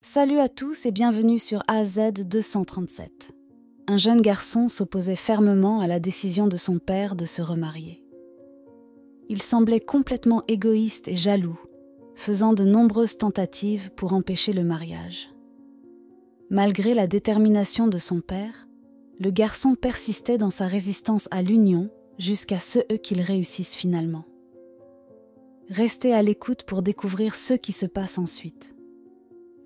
Salut à tous et bienvenue sur AZ 237. Un jeune garçon s'opposait fermement à la décision de son père de se remarier. Il semblait complètement égoïste et jaloux, faisant de nombreuses tentatives pour empêcher le mariage. Malgré la détermination de son père, le garçon persistait dans sa résistance à l'union jusqu'à ce qu'il réussisse finalement. Restez à l'écoute pour découvrir ce qui se passe ensuite.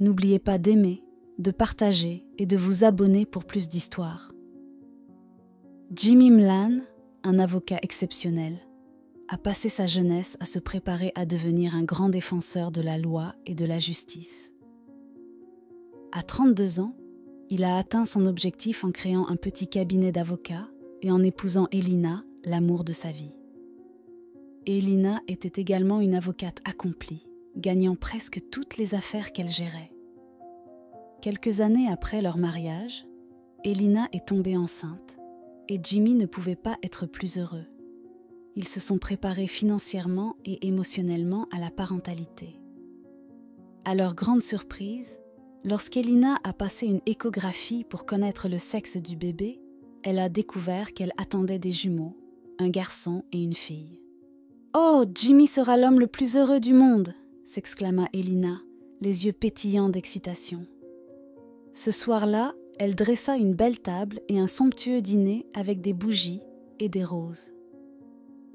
N'oubliez pas d'aimer, de partager et de vous abonner pour plus d'histoires. Jimmy Mlan, un avocat exceptionnel, a passé sa jeunesse à se préparer à devenir un grand défenseur de la loi et de la justice. À 32 ans, il a atteint son objectif en créant un petit cabinet d'avocats et en épousant Elina, l'amour de sa vie. Elina était également une avocate accomplie, gagnant presque toutes les affaires qu'elle gérait. Quelques années après leur mariage, Elina est tombée enceinte et Jimmy ne pouvait pas être plus heureux. Ils se sont préparés financièrement et émotionnellement à la parentalité. À leur grande surprise, lorsqu'Elina a passé une échographie pour connaître le sexe du bébé, elle a découvert qu'elle attendait des jumeaux, un garçon et une fille. « Oh, Jimmy sera l'homme le plus heureux du monde !» s'exclama Elina, les yeux pétillants d'excitation. Ce soir-là, elle dressa une belle table et un somptueux dîner avec des bougies et des roses.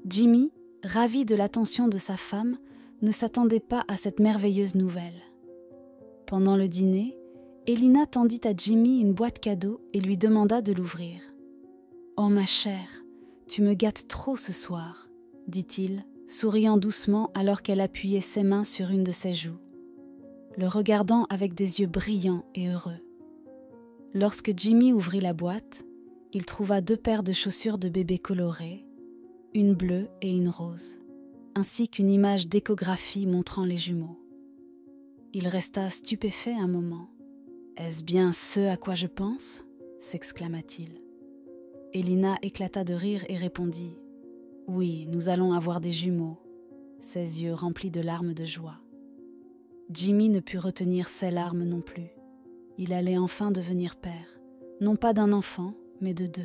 Jimmy, ravi de l'attention de sa femme, ne s'attendait pas à cette merveilleuse nouvelle. Pendant le dîner, Elina tendit à Jimmy une boîte cadeau et lui demanda de l'ouvrir. « Oh ma chère, tu me gâtes trop ce soir », dit-il, souriant doucement alors qu'elle appuyait ses mains sur une de ses joues, le regardant avec des yeux brillants et heureux. Lorsque Jimmy ouvrit la boîte, il trouva 2 paires de chaussures de bébé colorées, une bleue et une rose, ainsi qu'une image d'échographie montrant les jumeaux. Il resta stupéfait un moment. « Est-ce bien ce à quoi je pense ?» s'exclama-t-il. Elina éclata de rire et répondit « Oui, nous allons avoir des jumeaux », ses yeux remplis de larmes de joie. Jimmy ne put retenir ses larmes non plus. Il allait enfin devenir père, non pas d'un enfant, mais de 2.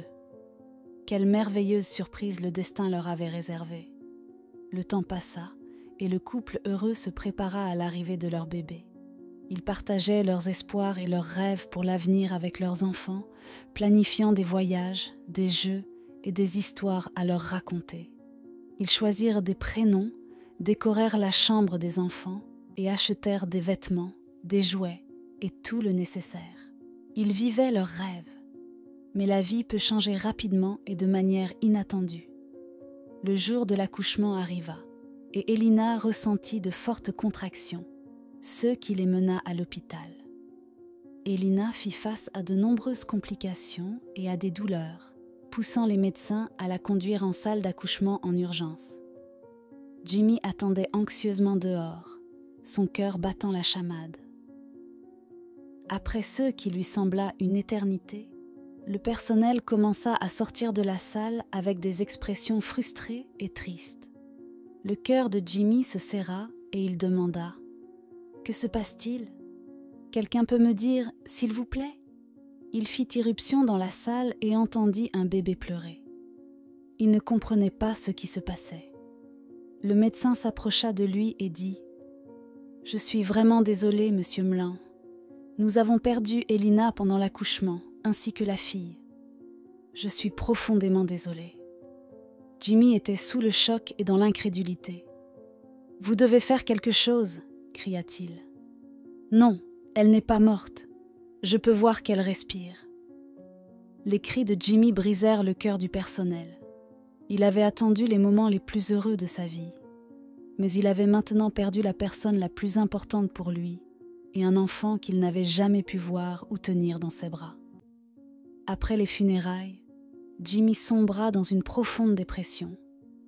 Quelle merveilleuse surprise le destin leur avait réservée. Le temps passa, et le couple heureux se prépara à l'arrivée de leur bébé. Ils partageaient leurs espoirs et leurs rêves pour l'avenir avec leurs enfants, planifiant des voyages, des jeux et des histoires à leur raconter. Ils choisirent des prénoms, décorèrent la chambre des enfants et achetèrent des vêtements, des jouets, et tout le nécessaire. Ils vivaient leurs rêves. Mais la vie peut changer rapidement et de manière inattendue. Le jour de l'accouchement arriva, et Elina ressentit de fortes contractions, ce qui les mena à l'hôpital. Elina fit face à de nombreuses complications et à des douleurs, poussant les médecins à la conduire en salle d'accouchement en urgence. Jimmy attendait anxieusement dehors, son cœur battant la chamade. Après ce qui lui sembla une éternité, le personnel commença à sortir de la salle avec des expressions frustrées et tristes. Le cœur de Jimmy se serra et il demanda « Que se passe-t-il ? Quelqu'un peut me dire « s'il vous plaît ?» Il fit irruption dans la salle et entendit un bébé pleurer. Il ne comprenait pas ce qui se passait. Le médecin s'approcha de lui et dit « Je suis vraiment désolé, monsieur Mlan. Nous avons perdu Elina pendant l'accouchement, ainsi que la fille. Je suis profondément désolé. » Jimmy était sous le choc et dans l'incrédulité. « Vous devez faire quelque chose !» cria-t-il. « Non, elle n'est pas morte. Je peux voir qu'elle respire. » Les cris de Jimmy brisèrent le cœur du personnel. Il avait attendu les moments les plus heureux de sa vie. Mais il avait maintenant perdu la personne la plus importante pour lui, et un enfant qu'il n'avait jamais pu voir ou tenir dans ses bras. Après les funérailles, Jimmy sombra dans une profonde dépression,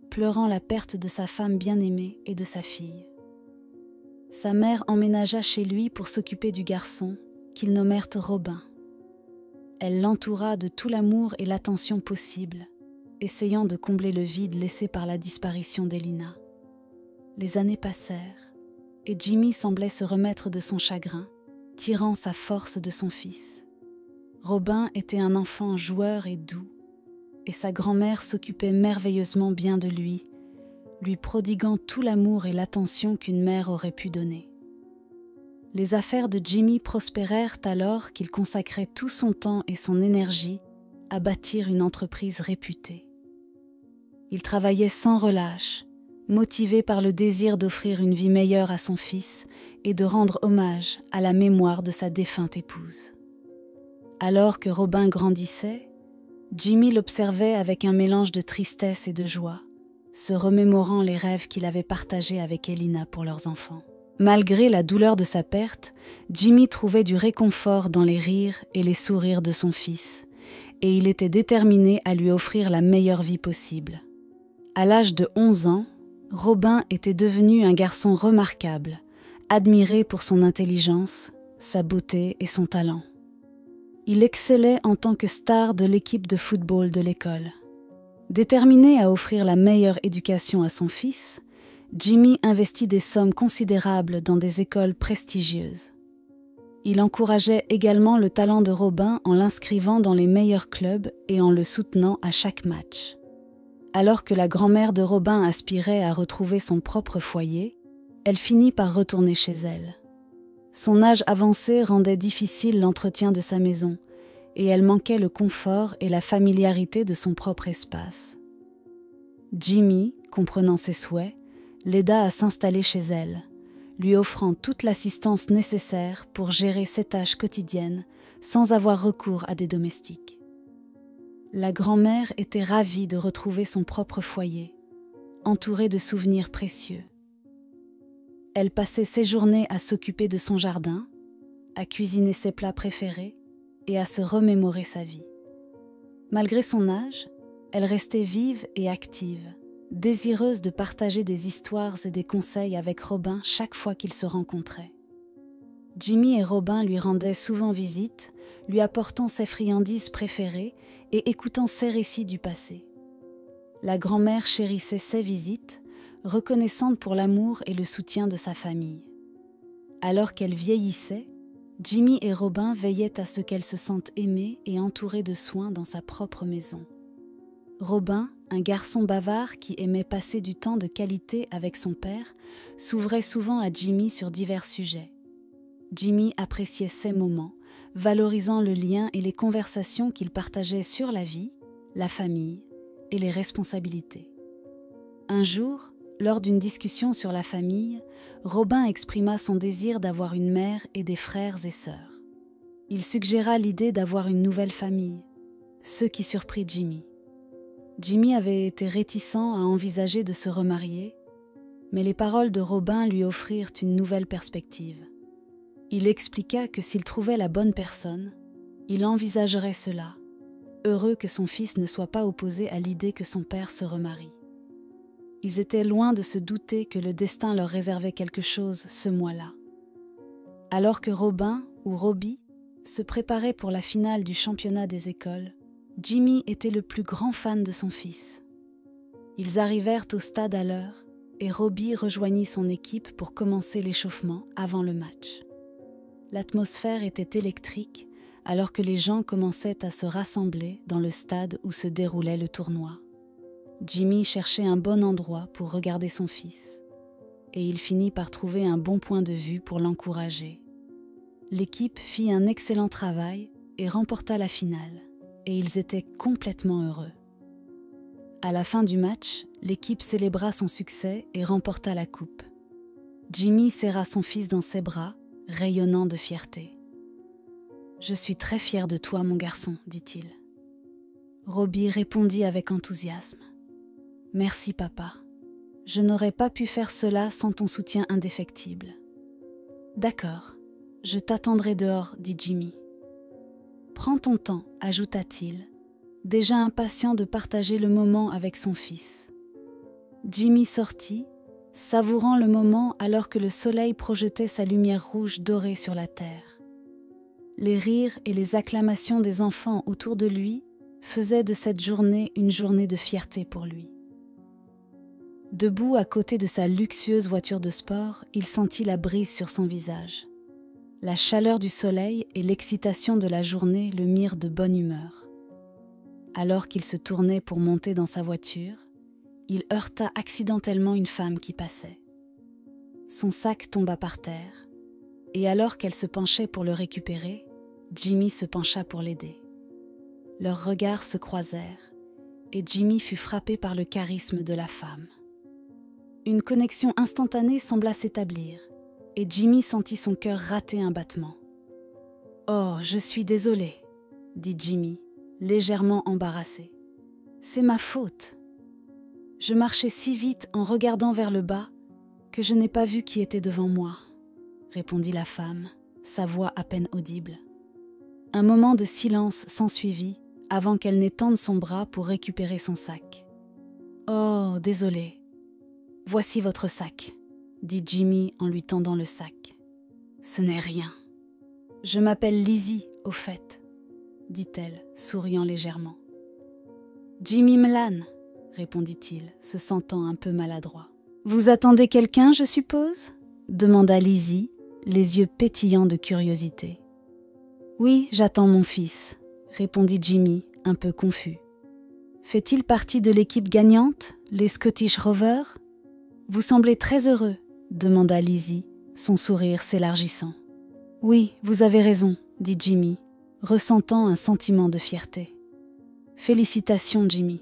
pleurant la perte de sa femme bien-aimée et de sa fille. Sa mère emménagea chez lui pour s'occuper du garçon, qu'ils nommèrent Robin. Elle l'entoura de tout l'amour et l'attention possible, essayant de combler le vide laissé par la disparition d'Elina. Les années passèrent, et Jimmy semblait se remettre de son chagrin, tirant sa force de son fils. Robin était un enfant joueur et doux, et sa grand-mère s'occupait merveilleusement bien de lui prodiguant tout l'amour et l'attention qu'une mère aurait pu donner. Les affaires de Jimmy prospérèrent alors qu'il consacrait tout son temps et son énergie à bâtir une entreprise réputée. Il travaillait sans relâche, motivé par le désir d'offrir une vie meilleure à son fils et de rendre hommage à la mémoire de sa défunte épouse. Alors que Robin grandissait, Jimmy l'observait avec un mélange de tristesse et de joie, se remémorant les rêves qu'il avait partagés avec Elina pour leurs enfants. Malgré la douleur de sa perte, Jimmy trouvait du réconfort dans les rires et les sourires de son fils, et il était déterminé à lui offrir la meilleure vie possible. À l'âge de 11 ans, Robin était devenu un garçon remarquable, admiré pour son intelligence, sa beauté et son talent. Il excellait en tant que star de l'équipe de football de l'école. Déterminé à offrir la meilleure éducation à son fils, Jimmy investit des sommes considérables dans des écoles prestigieuses. Il encourageait également le talent de Robin en l'inscrivant dans les meilleurs clubs et en le soutenant à chaque match. Alors que la grand-mère de Robin aspirait à retrouver son propre foyer, elle finit par retourner chez elle. Son âge avancé rendait difficile l'entretien de sa maison, et elle manquait le confort et la familiarité de son propre espace. Jimmy, comprenant ses souhaits, l'aida à s'installer chez elle, lui offrant toute l'assistance nécessaire pour gérer ses tâches quotidiennes sans avoir recours à des domestiques. La grand-mère était ravie de retrouver son propre foyer, entourée de souvenirs précieux. Elle passait ses journées à s'occuper de son jardin, à cuisiner ses plats préférés et à se remémorer sa vie. Malgré son âge, elle restait vive et active, désireuse de partager des histoires et des conseils avec Robin chaque fois qu'ils se rencontraient. Jimmy et Robin lui rendaient souvent visite, lui apportant ses friandises préférées et écoutant ses récits du passé. La grand-mère chérissait ces visites, reconnaissante pour l'amour et le soutien de sa famille. Alors qu'elle vieillissait, Jimmy et Robin veillaient à ce qu'elle se sente aimée et entourée de soins dans sa propre maison. Robin, un garçon bavard qui aimait passer du temps de qualité avec son père, s'ouvrait souvent à Jimmy sur divers sujets. Jimmy appréciait ces moments, valorisant le lien et les conversations qu'ils partageaient sur la vie, la famille et les responsabilités. Un jour, lors d'une discussion sur la famille, Robin exprima son désir d'avoir une mère et des frères et sœurs. Il suggéra l'idée d'avoir une nouvelle famille, ce qui surprit Jimmy. Jimmy avait été réticent à envisager de se remarier, mais les paroles de Robin lui offrirent une nouvelle perspective. Il expliqua que s'il trouvait la bonne personne, il envisagerait cela, heureux que son fils ne soit pas opposé à l'idée que son père se remarie. Ils étaient loin de se douter que le destin leur réservait quelque chose ce mois-là. Alors que Robin, ou Robbie, se préparait pour la finale du championnat des écoles, Jimmy était le plus grand fan de son fils. Ils arrivèrent au stade à l'heure et Robbie rejoignit son équipe pour commencer l'échauffement avant le match. L'atmosphère était électrique alors que les gens commençaient à se rassembler dans le stade où se déroulait le tournoi. Jimmy cherchait un bon endroit pour regarder son fils, et il finit par trouver un bon point de vue pour l'encourager. L'équipe fit un excellent travail et remporta la finale, et ils étaient complètement heureux. À la fin du match, l'équipe célébra son succès et remporta la coupe. Jimmy serra son fils dans ses bras, rayonnant de fierté. « Je suis très fier de toi, mon garçon, dit-il. » Robbie répondit avec enthousiasme. « Merci, papa. Je n'aurais pas pu faire cela sans ton soutien indéfectible. »« D'accord, je t'attendrai dehors, dit Jimmy. »« Prends ton temps, ajouta-t-il, déjà impatient de partager le moment avec son fils. Jimmy sortit, savourant le moment alors que le soleil projetait sa lumière rouge dorée sur la terre. Les rires et les acclamations des enfants autour de lui faisaient de cette journée une journée de fierté pour lui. Debout à côté de sa luxueuse voiture de sport, il sentit la brise sur son visage. La chaleur du soleil et l'excitation de la journée le mirent de bonne humeur. Alors qu'il se tournait pour monter dans sa voiture, il heurta accidentellement une femme qui passait. Son sac tomba par terre, et alors qu'elle se penchait pour le récupérer, Jimmy se pencha pour l'aider. Leurs regards se croisèrent, et Jimmy fut frappé par le charisme de la femme. Une connexion instantanée sembla s'établir, et Jimmy sentit son cœur rater un battement. « Oh, je suis désolé, » dit Jimmy, légèrement embarrassé. « C'est ma faute. Je marchais si vite en regardant vers le bas que je n'ai pas vu qui était devant moi, » répondit la femme, sa voix à peine audible. Un moment de silence s'ensuivit avant qu'elle n'étende son bras pour récupérer son sac. « Oh, désolé. Voici votre sac, » dit Jimmy en lui tendant le sac. « Ce n'est rien. Je m'appelle Lizzie, au fait, » dit-elle, souriant légèrement. « Jimmy Mlan, » répondit-il, se sentant un peu maladroit. « Vous attendez quelqu'un, je suppose ?» demanda Lizzie, les yeux pétillants de curiosité. « Oui, j'attends mon fils, » répondit Jimmy, un peu confus. « Fait-il partie de l'équipe gagnante, les Scottish Rovers ? Vous semblez très heureux, » demanda Lizzie, son sourire s'élargissant. « Oui, vous avez raison, » dit Jimmy, ressentant un sentiment de fierté. « Félicitations, Jimmy.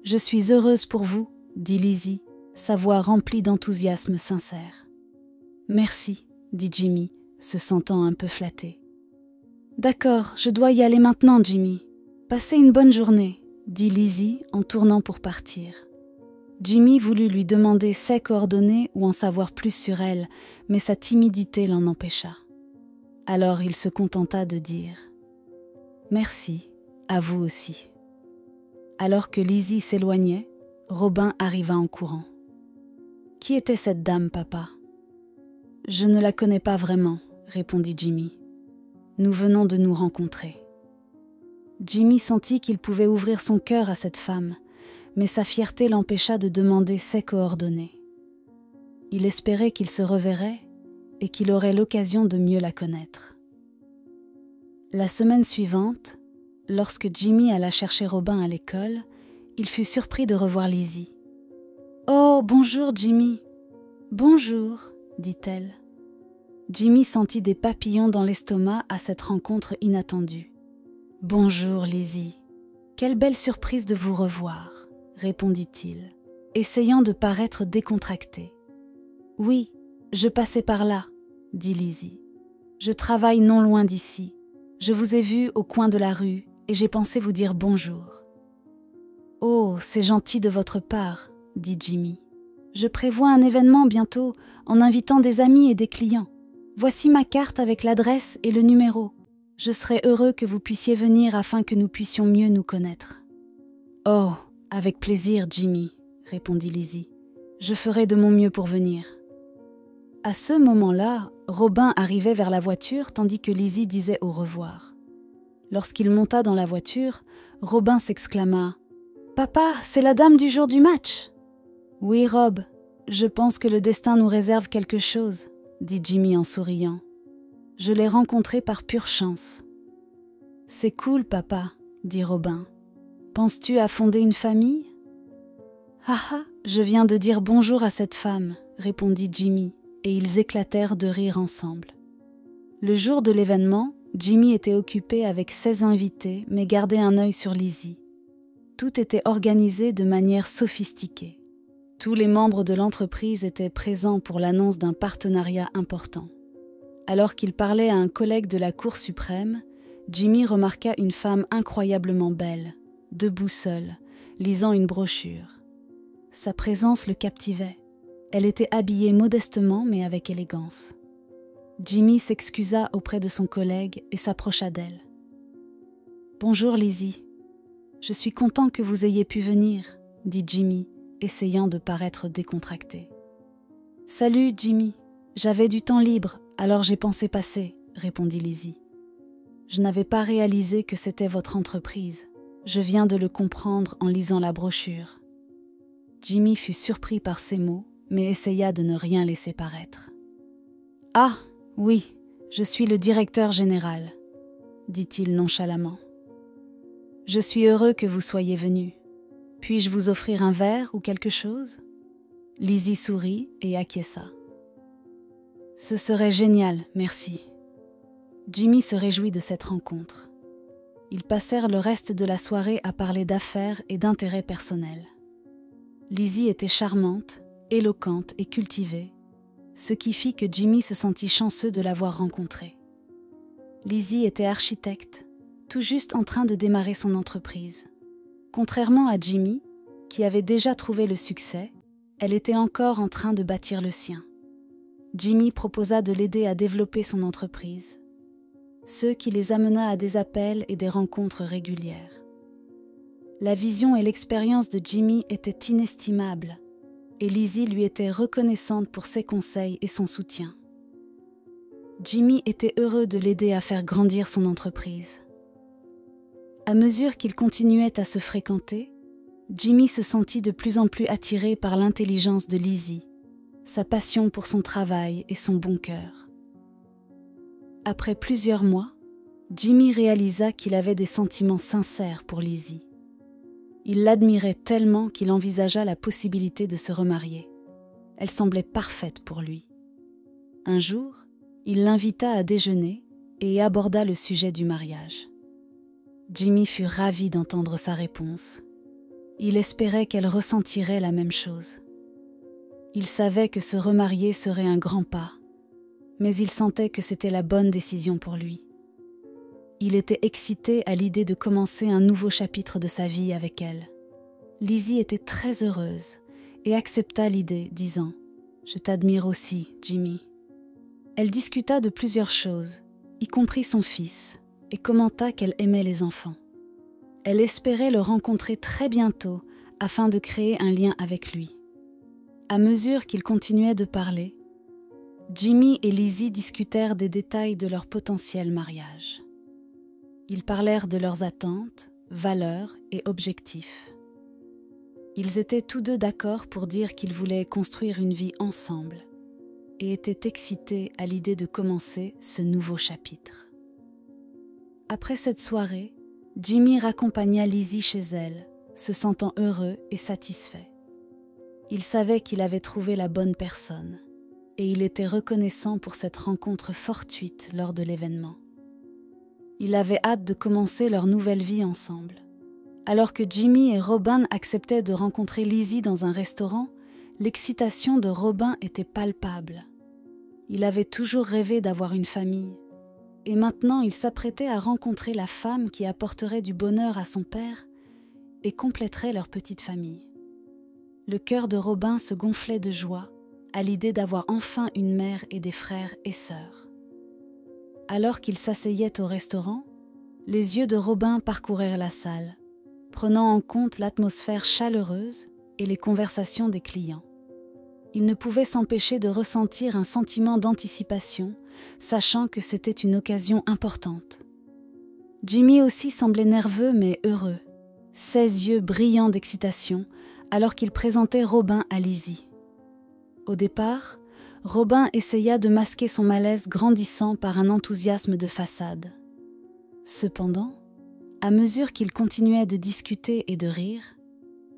Je suis heureuse pour vous, » dit Lizzie, sa voix remplie d'enthousiasme sincère. « Merci, » dit Jimmy, se sentant un peu flatté. « D'accord, je dois y aller maintenant, Jimmy. Passez une bonne journée, » dit Lizzie en tournant pour partir. Jimmy voulut lui demander ses coordonnées ou en savoir plus sur elle, mais sa timidité l'en empêcha. Alors il se contenta de dire « Merci, à vous aussi. » Alors que Lizzie s'éloignait, Robin arriva en courant. « Qui était cette dame, papa ?»« Je ne la connais pas vraiment, » répondit Jimmy. « Nous venons de nous rencontrer. » Jimmy sentit qu'il pouvait ouvrir son cœur à cette femme, mais sa fierté l'empêcha de demander ses coordonnées. Il espérait qu'il se reverrait et qu'il aurait l'occasion de mieux la connaître. La semaine suivante, lorsque Jimmy alla chercher Robin à l'école, il fut surpris de revoir Lizzie. « Oh, bonjour Jimmy !»« Bonjour !» dit-elle. Jimmy sentit des papillons dans l'estomac à cette rencontre inattendue. « Bonjour Lizzie, quelle belle surprise de vous revoir !» répondit-il, essayant de paraître décontracté. « Oui, je passais par là, » dit Lizzie. « Je travaille non loin d'ici. Je vous ai vu au coin de la rue et j'ai pensé vous dire bonjour. »« Oh, c'est gentil de votre part, » dit Jimmy. « Je prévois un événement bientôt en invitant des amis et des clients. Voici ma carte avec l'adresse et le numéro. Je serais heureux que vous puissiez venir afin que nous puissions mieux nous connaître. »« Oh, avec plaisir, Jimmy, » répondit Lizzie. « Je ferai de mon mieux pour venir. » À ce moment-là, Robin arrivait vers la voiture tandis que Lizzie disait au revoir. Lorsqu'il monta dans la voiture, Robin s'exclama « Papa, c'est la dame du jour du match !»« Oui, Rob, je pense que le destin nous réserve quelque chose, » dit Jimmy en souriant. « Je l'ai rencontrée par pure chance. »« C'est cool, papa, » dit Robin. « Penses-tu à fonder une famille ?»« Ah ah, je viens de dire bonjour à cette femme, » répondit Jimmy, et ils éclatèrent de rire ensemble. Le jour de l'événement, Jimmy était occupé avec 16 invités, mais gardait un œil sur Lizzie. Tout était organisé de manière sophistiquée. Tous les membres de l'entreprise étaient présents pour l'annonce d'un partenariat important. Alors qu'il parlait à un collègue de la Cour suprême, Jimmy remarqua une femme incroyablement belle, debout seule, lisant une brochure. Sa présence le captivait. Elle était habillée modestement mais avec élégance. Jimmy s'excusa auprès de son collègue et s'approcha d'elle. « Bonjour Lizzie. Je suis content que vous ayez pu venir, » dit Jimmy, essayant de paraître décontracté. « Salut Jimmy, j'avais du temps libre, alors j'ai pensé passer, » répondit Lizzie. « Je n'avais pas réalisé que c'était votre entreprise. Je viens de le comprendre en lisant la brochure. » Jimmy fut surpris par ces mots, mais essaya de ne rien laisser paraître. « Ah, oui, « Je suis le directeur général », dit-il nonchalamment. « Je suis heureux que vous soyez venu. Puis-je vous offrir un verre ou quelque chose ?» Lizzie sourit et acquiesça. « Ce serait génial, merci. » Jimmy se réjouit de cette rencontre. Ils passèrent le reste de la soirée à parler d'affaires et d'intérêts personnels. Lizzie était charmante, éloquente et cultivée, ce qui fit que Jimmy se sentit chanceux de l'avoir rencontrée. Lizzie était architecte, tout juste en train de démarrer son entreprise. Contrairement à Jimmy, qui avait déjà trouvé le succès, elle était encore en train de bâtir le sien. Jimmy proposa de l'aider à développer son entreprise, ce qui les amena à des appels et des rencontres régulières. La vision et l'expérience de Jimmy étaient inestimables, et Lizzie lui était reconnaissante pour ses conseils et son soutien. Jimmy était heureux de l'aider à faire grandir son entreprise. À mesure qu'ils continuaient à se fréquenter, Jimmy se sentit de plus en plus attiré par l'intelligence de Lizzie, sa passion pour son travail et son bon cœur. Après plusieurs mois, Jimmy réalisa qu'il avait des sentiments sincères pour Lizzie. Il l'admirait tellement qu'il envisagea la possibilité de se remarier. Elle semblait parfaite pour lui. Un jour, il l'invita à déjeuner et aborda le sujet du mariage. Jimmy fut ravi d'entendre sa réponse. Il espérait qu'elle ressentirait la même chose. Il savait que se remarier serait un grand pas, mais il sentait que c'était la bonne décision pour lui. Il était excité à l'idée de commencer un nouveau chapitre de sa vie avec elle. Lizzie était très heureuse et accepta l'idée, disant « Je t'admire aussi, Jimmy ». Elle discuta de plusieurs choses, y compris son fils, et commenta qu'elle aimait les enfants. Elle espérait le rencontrer très bientôt afin de créer un lien avec lui. À mesure qu'ils continuaient de parler, Jimmy et Lizzie discutèrent des détails de leur potentiel mariage. Ils parlèrent de leurs attentes, valeurs et objectifs. Ils étaient tous deux d'accord pour dire qu'ils voulaient construire une vie ensemble et étaient excités à l'idée de commencer ce nouveau chapitre. Après cette soirée, Jimmy raccompagna Lizzie chez elle, se sentant heureux et satisfait. Il savait qu'il avait trouvé la bonne personne et il était reconnaissant pour cette rencontre fortuite lors de l'événement. Il avait hâte de commencer leur nouvelle vie ensemble. Alors que Jimmy et Robin acceptaient de rencontrer Lizzie dans un restaurant, l'excitation de Robin était palpable. Il avait toujours rêvé d'avoir une famille, et maintenant il s'apprêtait à rencontrer la femme qui apporterait du bonheur à son père et compléterait leur petite famille. Le cœur de Robin se gonflait de joie à l'idée d'avoir enfin une mère et des frères et sœurs. Alors qu'il s'asseyait au restaurant, les yeux de Robin parcoururent la salle, prenant en compte l'atmosphère chaleureuse et les conversations des clients. Il ne pouvait s'empêcher de ressentir un sentiment d'anticipation, sachant que c'était une occasion importante. Jimmy aussi semblait nerveux mais heureux, ses yeux brillants d'excitation, alors qu'il présentait Robin à Lizzie. Au départ, Robin essaya de masquer son malaise grandissant par un enthousiasme de façade. Cependant, à mesure qu'ils continuaient de discuter et de rire,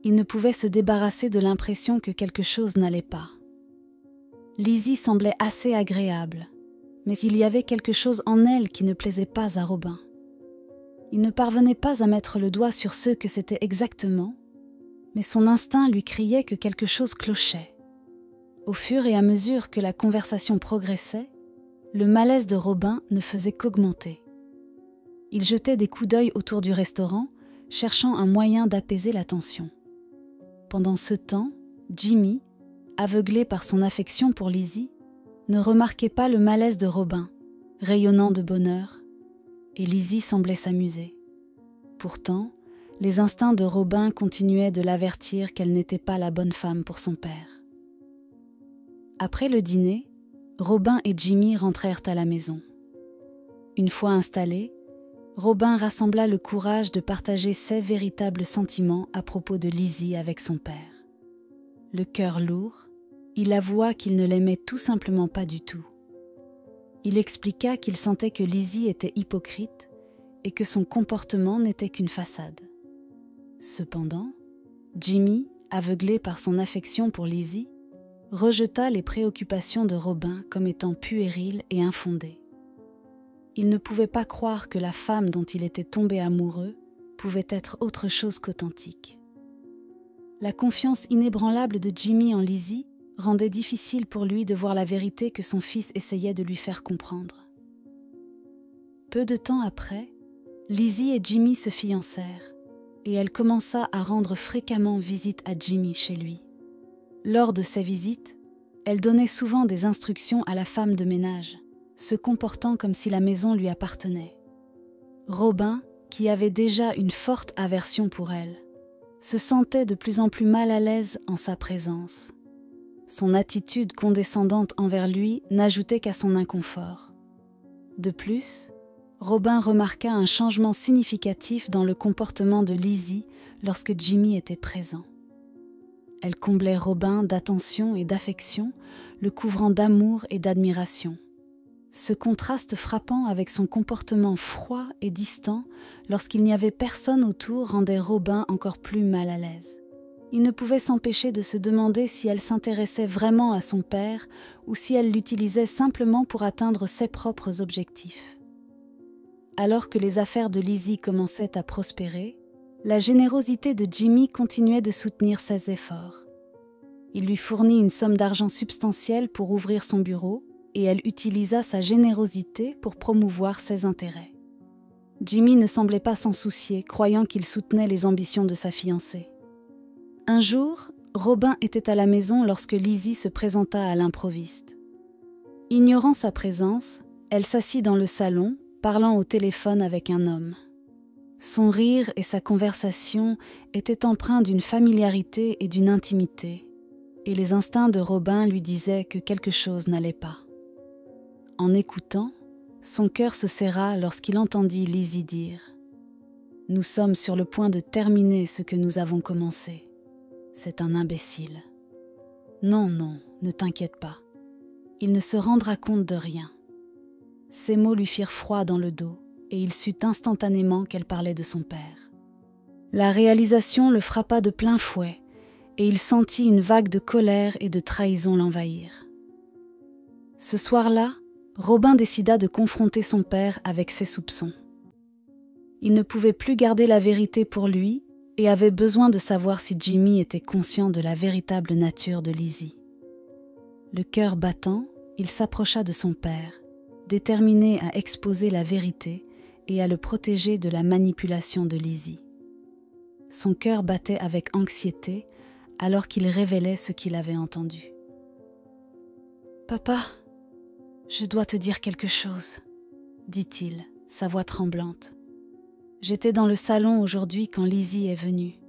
il ne pouvait se débarrasser de l'impression que quelque chose n'allait pas. Lizzie semblait assez agréable, mais il y avait quelque chose en elle qui ne plaisait pas à Robin. Il ne parvenait pas à mettre le doigt sur ce que c'était exactement, mais son instinct lui criait que quelque chose clochait. Au fur et à mesure que la conversation progressait, le malaise de Robin ne faisait qu'augmenter. Il jetait des coups d'œil autour du restaurant, cherchant un moyen d'apaiser la tension. Pendant ce temps, Jimmy, aveuglé par son affection pour Lizzie, ne remarquait pas le malaise de Robin, rayonnant de bonheur, et Lizzie semblait s'amuser. Pourtant, les instincts de Robin continuaient de l'avertir qu'elle n'était pas la bonne femme pour son père. Après le dîner, Robin et Jimmy rentrèrent à la maison. Une fois installés, Robin rassembla le courage de partager ses véritables sentiments à propos de Lizzie avec son père. Le cœur lourd, il avoua qu'il ne l'aimait tout simplement pas du tout. Il expliqua qu'il sentait que Lizzie était hypocrite et que son comportement n'était qu'une façade. Cependant, Jimmy, aveuglé par son affection pour Lizzie, rejeta les préoccupations de Robin comme étant puériles et infondées. Il ne pouvait pas croire que la femme dont il était tombé amoureux pouvait être autre chose qu'authentique. La confiance inébranlable de Jimmy en Lizzie rendait difficile pour lui de voir la vérité que son fils essayait de lui faire comprendre. Peu de temps après, Lizzie et Jimmy se fiancèrent et elle commença à rendre fréquemment visite à Jimmy chez lui. Lors de ces visites, elle donnait souvent des instructions à la femme de ménage, se comportant comme si la maison lui appartenait. Robin, qui avait déjà une forte aversion pour elle, se sentait de plus en plus mal à l'aise en sa présence. Son attitude condescendante envers lui n'ajoutait qu'à son inconfort. De plus, Robin remarqua un changement significatif dans le comportement de Lizzie lorsque Jimmy était présent. Elle comblait Robin d'attention et d'affection, le couvrant d'amour et d'admiration. Ce contraste frappant avec son comportement froid et distant lorsqu'il n'y avait personne autour rendait Robin encore plus mal à l'aise. Il ne pouvait s'empêcher de se demander si elle s'intéressait vraiment à son père ou si elle l'utilisait simplement pour atteindre ses propres objectifs. Alors que les affaires de Lizzie commençaient à prospérer, la générosité de Jimmy continuait de soutenir ses efforts. Il lui fournit une somme d'argent substantielle pour ouvrir son bureau et elle utilisa sa générosité pour promouvoir ses intérêts. Jimmy ne semblait pas s'en soucier, croyant qu'il soutenait les ambitions de sa fiancée. Un jour, Robin était à la maison lorsque Lizzie se présenta à l'improviste. Ignorant sa présence, elle s'assit dans le salon, parlant au téléphone avec un homme. Son rire et sa conversation étaient empreints d'une familiarité et d'une intimité, et les instincts de Robin lui disaient que quelque chose n'allait pas. En écoutant, son cœur se serra lorsqu'il entendit Lizzie dire « Nous sommes sur le point de terminer ce que nous avons commencé. C'est un imbécile. Non, non, ne t'inquiète pas. Il ne se rendra compte de rien. » Ces mots lui firent froid dans le dos et il sut instantanément qu'elle parlait de son père. La réalisation le frappa de plein fouet et il sentit une vague de colère et de trahison l'envahir. Ce soir-là, Robin décida de confronter son père avec ses soupçons. Il ne pouvait plus garder la vérité pour lui et avait besoin de savoir si Jimmy était conscient de la véritable nature de Lizzie. Le cœur battant, il s'approcha de son père, déterminé à exposer la vérité et à le protéger de la manipulation de Lizzie. Son cœur battait avec anxiété alors qu'il révélait ce qu'il avait entendu. « Papa, je dois te dire quelque chose, » dit-il, sa voix tremblante. « J'étais dans le salon aujourd'hui quand Lizzie est venue.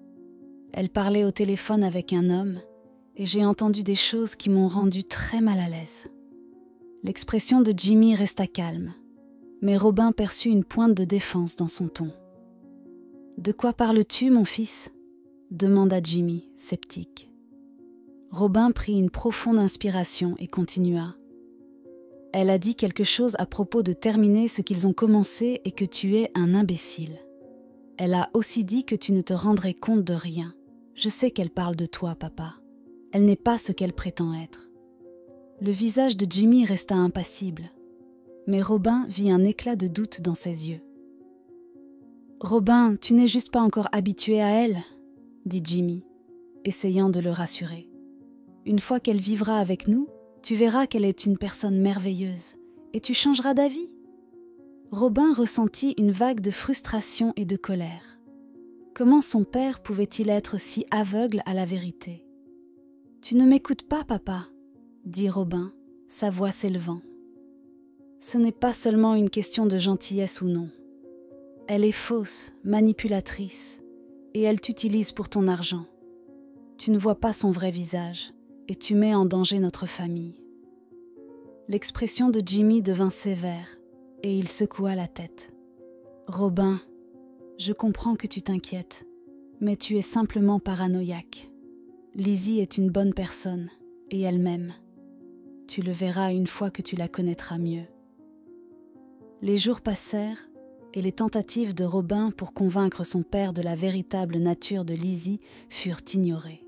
Elle parlait au téléphone avec un homme et j'ai entendu des choses qui m'ont rendu très mal à l'aise. » L'expression de Jimmy resta calme, mais Robin perçut une pointe de défense dans son ton. « De quoi parles-tu, mon fils ?» demanda Jimmy, sceptique. Robin prit une profonde inspiration et continua. « Elle a dit quelque chose à propos de terminer ce qu'ils ont commencé et que tu es un imbécile. Elle a aussi dit que tu ne te rendrais compte de rien. Je sais qu'elle parle de toi, papa. Elle n'est pas ce qu'elle prétend être. » Le visage de Jimmy resta impassible, mais Robin vit un éclat de doute dans ses yeux. « Robin, tu n'es juste pas encore habitué à elle, » dit Jimmy, essayant de le rassurer. « Une fois qu'elle vivra avec nous, tu verras qu'elle est une personne merveilleuse et tu changeras d'avis. » Robin ressentit une vague de frustration et de colère. Comment son père pouvait-il être si aveugle à la vérité ? « Tu ne m'écoutes pas, papa, » dit Robin, sa voix s'élevant. « Ce n'est pas seulement une question de gentillesse ou non. Elle est fausse, manipulatrice, et elle t'utilise pour ton argent. Tu ne vois pas son vrai visage, et tu mets en danger notre famille. » L'expression de Jimmy devint sévère, et il secoua la tête. « Robin, je comprends que tu t'inquiètes, mais tu es simplement paranoïaque. Lizzie est une bonne personne, et elle m'aime. Tu le verras une fois que tu la connaîtras mieux. Les jours passèrent et les tentatives de Robin pour convaincre son père de la véritable nature de Lizzie furent ignorées.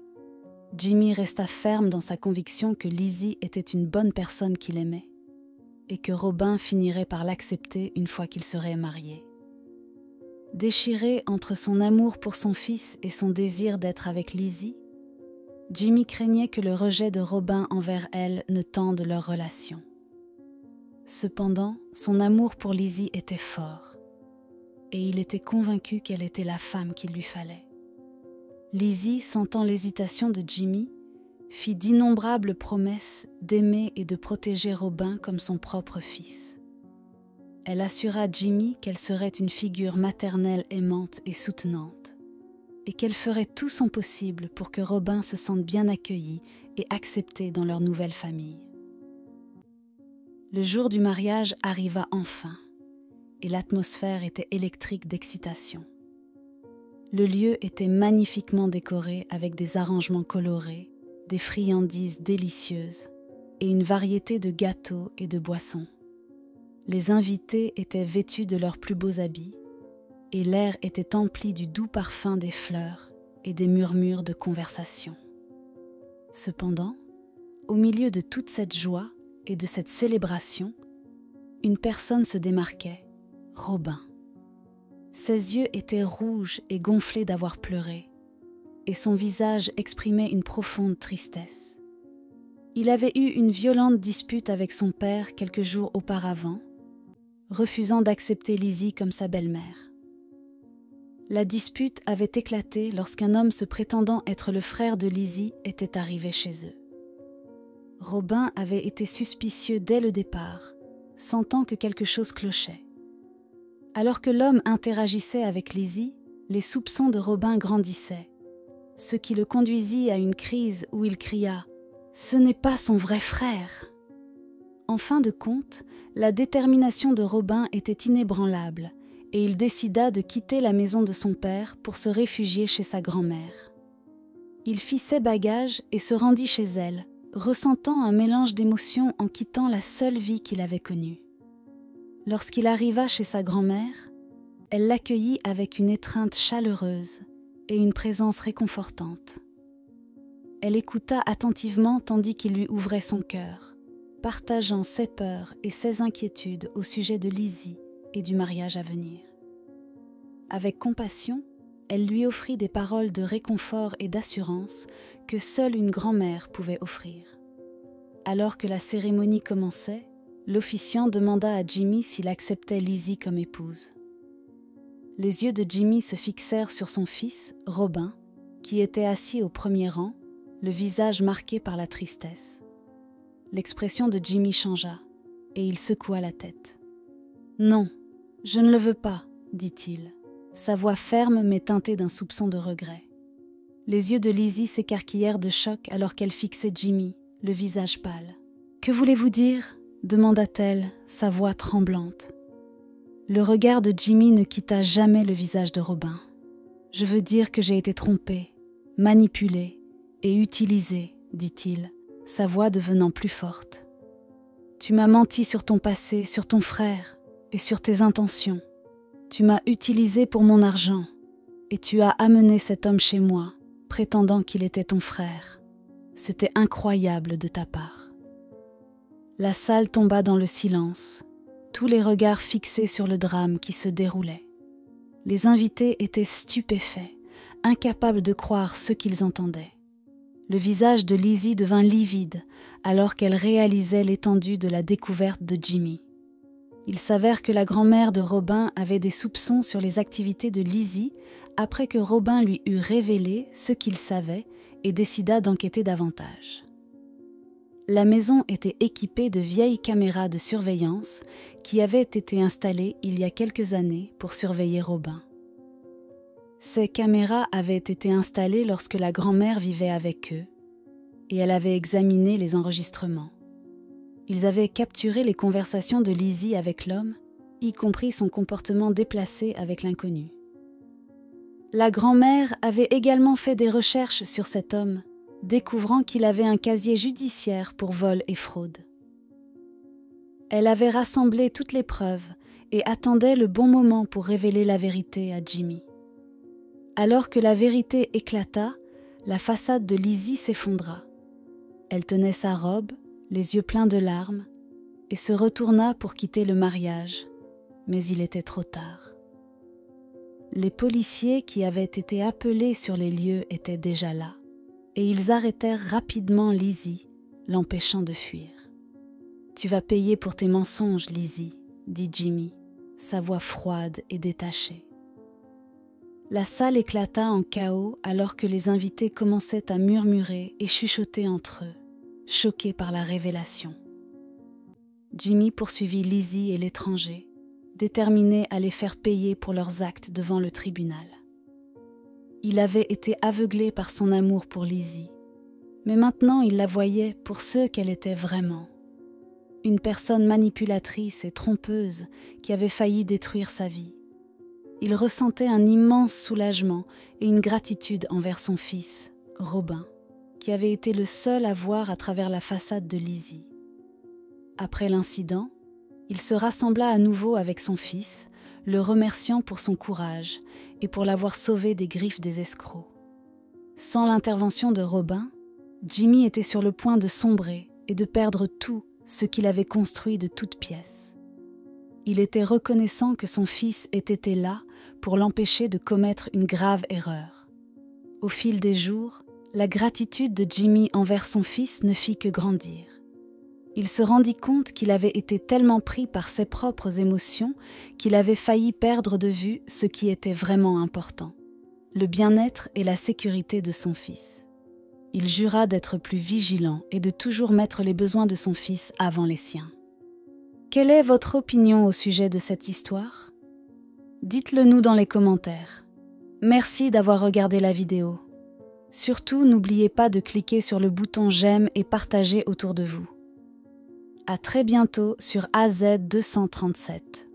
Jimmy resta ferme dans sa conviction que Lizzie était une bonne personne qu'il aimait et que Robin finirait par l'accepter une fois qu'ils seraient mariés. Déchiré entre son amour pour son fils et son désir d'être avec Lizzie, Jimmy craignait que le rejet de Robin envers elle ne tende leur relation. Cependant, son amour pour Lizzie était fort et il était convaincu qu'elle était la femme qu'il lui fallait. Lizzie, sentant l'hésitation de Jimmy, fit d'innombrables promesses d'aimer et de protéger Robin comme son propre fils. Elle assura Jimmy qu'elle serait une figure maternelle aimante et soutenante, et qu'elle ferait tout son possible pour que Robin se sente bien accueilli et accepté dans leur nouvelle famille. Le jour du mariage arriva enfin, et l'atmosphère était électrique d'excitation. Le lieu était magnifiquement décoré avec des arrangements colorés, des friandises délicieuses et une variété de gâteaux et de boissons. Les invités étaient vêtus de leurs plus beaux habits et l'air était empli du doux parfum des fleurs et des murmures de conversation. Cependant, au milieu de toute cette joie et de cette célébration, une personne se démarquait, Robin. Ses yeux étaient rouges et gonflés d'avoir pleuré, et son visage exprimait une profonde tristesse. Il avait eu une violente dispute avec son père quelques jours auparavant, refusant d'accepter Lizzie comme sa belle-mère. La dispute avait éclaté lorsqu'un homme se prétendant être le frère de Lizzie était arrivé chez eux. Robin avait été suspicieux dès le départ, sentant que quelque chose clochait. Alors que l'homme interagissait avec Lizzie, les soupçons de Robin grandissaient, ce qui le conduisit à une crise où il cria « Ce n'est pas son vrai frère !» En fin de compte, la détermination de Robin était inébranlable et il décida de quitter la maison de son père pour se réfugier chez sa grand-mère. Il fit ses bagages et se rendit chez elle, ressentant un mélange d'émotions en quittant la seule vie qu'il avait connue. Lorsqu'il arriva chez sa grand-mère, elle l'accueillit avec une étreinte chaleureuse et une présence réconfortante. Elle écouta attentivement tandis qu'il lui ouvrait son cœur, partageant ses peurs et ses inquiétudes au sujet de Lizzie et du mariage à venir. Avec compassion, elle lui offrit des paroles de réconfort et d'assurance que seule une grand-mère pouvait offrir. Alors que la cérémonie commençait, l'officiant demanda à Jimmy s'il acceptait Lizzie comme épouse. Les yeux de Jimmy se fixèrent sur son fils, Robin, qui était assis au premier rang, le visage marqué par la tristesse. L'expression de Jimmy changea, et il secoua la tête. « Non, je ne le veux pas, dit-il, sa voix ferme mais teintée d'un soupçon de regret. Les yeux de Lizzie s'écarquillèrent de choc alors qu'elle fixait Jimmy, le visage pâle. « Que voulez-vous dire ?» demanda-t-elle, sa voix tremblante. Le regard de Jimmy ne quitta jamais le visage de Robin. « Je veux dire que j'ai été trompée, manipulée et utilisée, dit-il, sa voix devenant plus forte. Tu m'as menti sur ton passé, sur ton frère et sur tes intentions. Tu m'as utilisée pour mon argent et tu as amené cet homme chez moi, prétendant qu'il était ton frère. C'était incroyable de ta part. » La salle tomba dans le silence, tous les regards fixés sur le drame qui se déroulait. Les invités étaient stupéfaits, incapables de croire ce qu'ils entendaient. Le visage de Lizzie devint livide alors qu'elle réalisait l'étendue de la découverte de Jimmy. Il s'avère que la grand-mère de Robin avait des soupçons sur les activités de Lizzie après que Robin lui eut révélé ce qu'il savait et décida d'enquêter davantage. La maison était équipée de vieilles caméras de surveillance qui avaient été installées il y a quelques années pour surveiller Robin. Ces caméras avaient été installées lorsque la grand-mère vivait avec eux et elle avait examiné les enregistrements. Ils avaient capturé les conversations de Lizzie avec l'homme, y compris son comportement déplacé avec l'inconnu. La grand-mère avait également fait des recherches sur cet homme, découvrant qu'il avait un casier judiciaire pour vol et fraude. Elle avait rassemblé toutes les preuves et attendait le bon moment pour révéler la vérité à Jimmy. Alors que la vérité éclata, la façade de Lizzie s'effondra. Elle tenait sa robe, les yeux pleins de larmes, et se retourna pour quitter le mariage, mais il était trop tard. Les policiers qui avaient été appelés sur les lieux étaient déjà là, et ils arrêtèrent rapidement Lizzie, l'empêchant de fuir. « Tu vas payer pour tes mensonges, Lizzie, » dit Jimmy, sa voix froide et détachée. La salle éclata en chaos alors que les invités commençaient à murmurer et chuchoter entre eux, choqués par la révélation. Jimmy poursuivit Lizzie et l'étranger, déterminé à les faire payer pour leurs actes devant le tribunal. Il avait été aveuglé par son amour pour Lizzie, mais maintenant il la voyait pour ce qu'elle était vraiment. Une personne manipulatrice et trompeuse qui avait failli détruire sa vie. Il ressentait un immense soulagement et une gratitude envers son fils, Robin, qui avait été le seul à voir à travers la façade de Lizzie. Après l'incident, il se rassembla à nouveau avec son fils, le remerciant pour son courage et pour l'avoir sauvé des griffes des escrocs. Sans l'intervention de Robin, Jimmy était sur le point de sombrer et de perdre tout ce qu'il avait construit de toutes pièces. Il était reconnaissant que son fils ait été là pour l'empêcher de commettre une grave erreur. Au fil des jours, la gratitude de Jimmy envers son fils ne fit que grandir. Il se rendit compte qu'il avait été tellement pris par ses propres émotions qu'il avait failli perdre de vue ce qui était vraiment important, le bien-être et la sécurité de son fils. Il jura d'être plus vigilant et de toujours mettre les besoins de son fils avant les siens. Quelle est votre opinion au sujet de cette histoire ? Dites-le nous dans les commentaires. Merci d'avoir regardé la vidéo. Surtout, n'oubliez pas de cliquer sur le bouton j'aime et partager autour de vous. À très bientôt sur AZ 237.